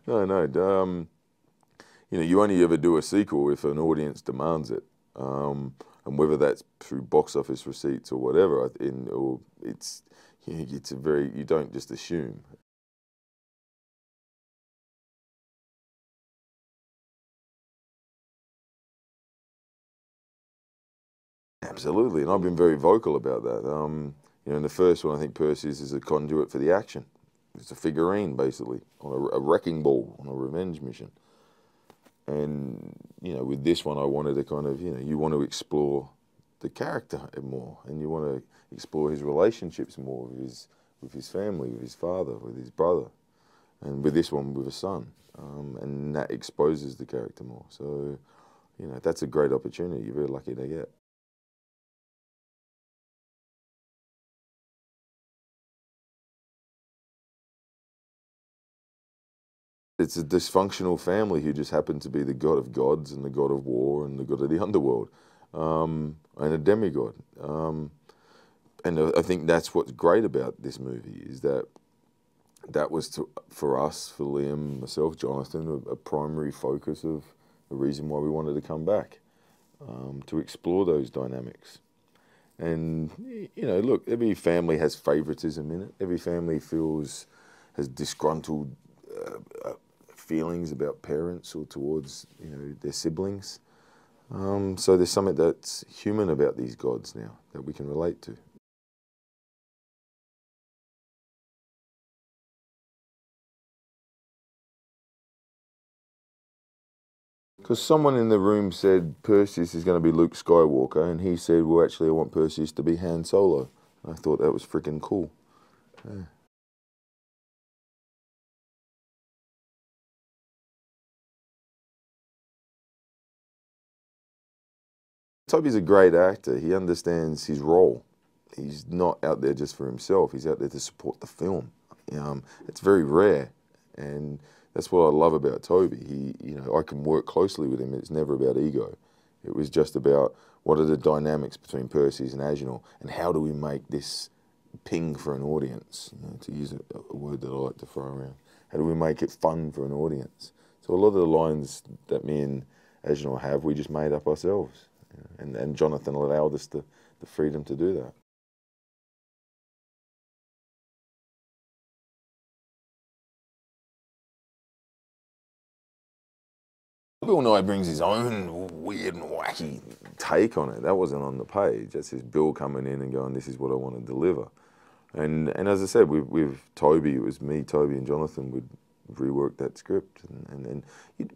No, no. You know, you only ever do a sequel if an audience demands it, and whether that's through box office receipts or whatever. Or it's a very, you don't just assume. Absolutely, and I've been very vocal about that. You know, in the first one, I think Perseus is a conduit for the action. It's a figurine, basically, on a wrecking ball, on a revenge mission. And, you know, with this one, I wanted to kind of, you know, you want to explore the character more, and you want to explore his relationships more with his family, with his father, with his brother, and with this one, with a son. And that exposes the character more. So, you know, that's a great opportunity. You're very lucky to get. It's a dysfunctional family who just happen to be the god of gods and the god of war and the god of the underworld, and a demigod. And I think that's what's great about this movie is that that was for us, for Liam, myself, Jonathan, a primary focus of the reason why we wanted to come back, to explore those dynamics. And, you know, look, every family has favoritism in it. Every family has disgruntled feelings about parents or towards, you know, their siblings. So there's something that's human about these gods now that we can relate to. Because someone in the room said Perseus is going to be Luke Skywalker, and he said, well, actually, I want Perseus to be Han Solo. I thought that was freaking cool. Yeah. Toby's a great actor. He understands his role. He's not out there just for himself. He's out there to support the film. It's very rare, and that's what I love about Toby. You know, I can work closely with him. It's never about ego. It was just about what are the dynamics between Perseus and Agenor, and how do we make this ping for an audience, you know, to use a word that I like to throw around. How do we make it fun for an audience? So a lot of the lines that me and Agenor have, we just made up ourselves. You know, and Jonathan allowed us the freedom to do that. Bill Nye brings his own weird and wacky take on it. That wasn't on the page. That's his Bill coming in and going, this is what I want to deliver. And as I said, with Toby, it was me, Toby, and Jonathan would rework that script,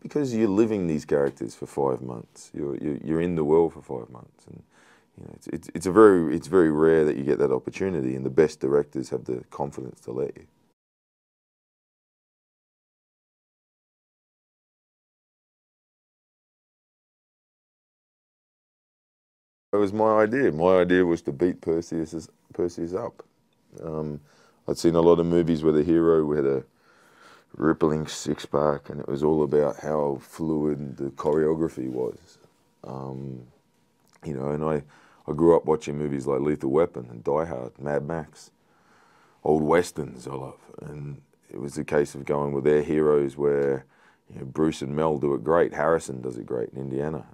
because you're living these characters for 5 months, you're in the world for 5 months, and you know it's very rare that you get that opportunity, and the best directors have the confidence to let you. It was my idea. My idea was to beat Perseus up. Um, I'd seen a lot of movies where the hero had a rippling six pack, and it was all about how fluid the choreography was. Um, you know, and I grew up watching movies like Lethal Weapon and Die Hard, Mad Max, old westerns I love, and it was a case of going with their heroes where, you know, Bruce and Mel do it great, Harrison does it great in Indiana.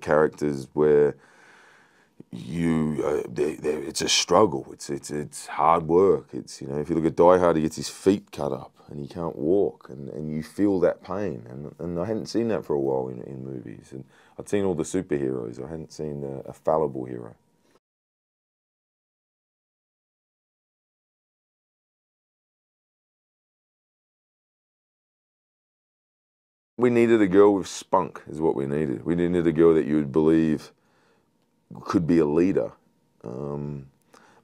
Characters where it's a struggle. It's hard work. It's, you know, if you look at Die Hard, he gets his feet cut up and he can't walk, and you feel that pain. And I hadn't seen that for a while in movies. And I'd seen all the superheroes. I hadn't seen a fallible hero. We needed a girl with spunk, is what we needed. We needed a girl that you would believe could be a leader. Um,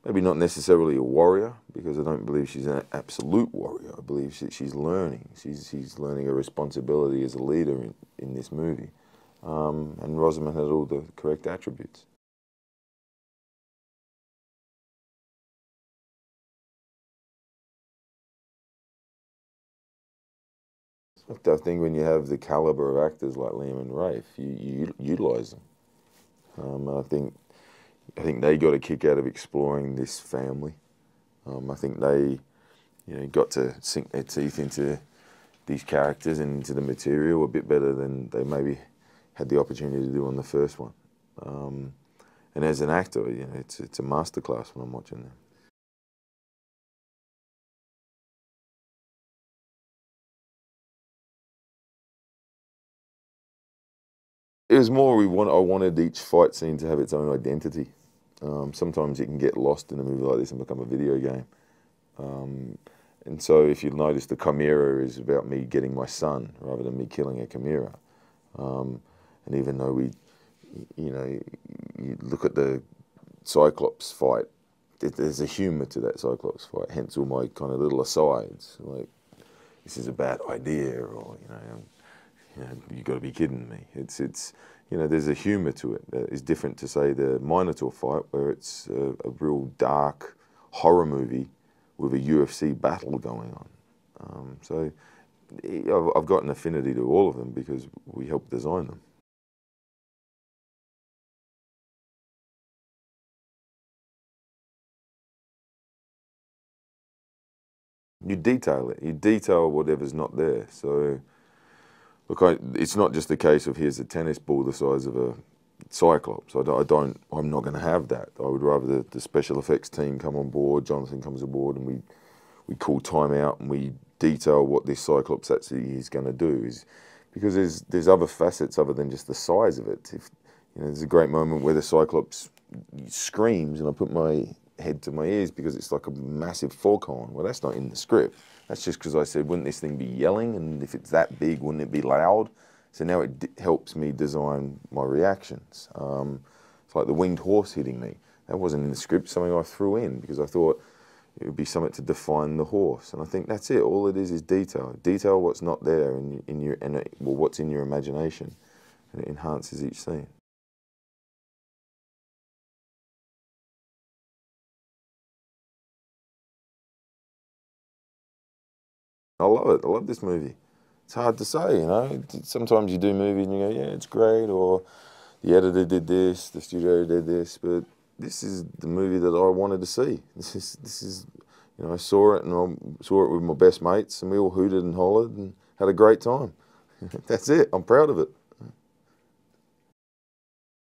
Maybe not necessarily a warrior, because I don't believe she's an absolute warrior. I believe she's learning. She's learning a responsibility as a leader in this movie. And Rosamund had all the correct attributes. I think when you have the caliber of actors like Liam and Rafe, you utilise them. I think they got a kick out of exploring this family. I think they, you know, got to sink their teeth into these characters and into the material a bit better than they maybe had the opportunity to do on the first one. And as an actor, you know, it's a masterclass when I'm watching them. It was more I wanted each fight scene to have its own identity. Sometimes it can get lost in a movie like this and become a video game. And so if you notice, the Chimera is about me getting my son rather than me killing a Chimera. And even though you look at the Cyclops fight, there's a humour to that Cyclops fight, hence all my kind of little asides, like, this is a bad idea, or, you got to be kidding me. It's there's a humour to it that is different to, say, the Minotaur fight, where it's a real dark horror movie with a UFC battle going on. So I've got an affinity to all of them because we helped design them. You detail it. You detail whatever's not there. So, look, it's not just a case of here's a tennis ball the size of a Cyclops. I'm not going to have that. I would rather the special effects team come on board, Jonathan comes aboard, and we call time out and we detail what this Cyclops actually is going to do. Because there's other facets other than just the size of it. There's a great moment where the Cyclops screams, and I put my head to my ears because it's like a massive foghorn. Well, that's not in the script. That's just because I said, wouldn't this thing be yelling? And if it's that big, wouldn't it be loud? So now it helps me design my reactions. It's like the winged horse hitting me. That wasn't in the script, something I threw in because I thought it would be something to define the horse. And I think that's it. All it is detail. Detail what's not there what's in your imagination, and it enhances each scene. I love it. I love this movie. It's hard to say, Sometimes you do movies and you go, yeah, it's great, or the editor did this, the studio did this, but this is the movie that I wanted to see. This is, I saw it, and I saw it with my best mates, and we all hooted and hollered and had a great time. That's it. I'm proud of it.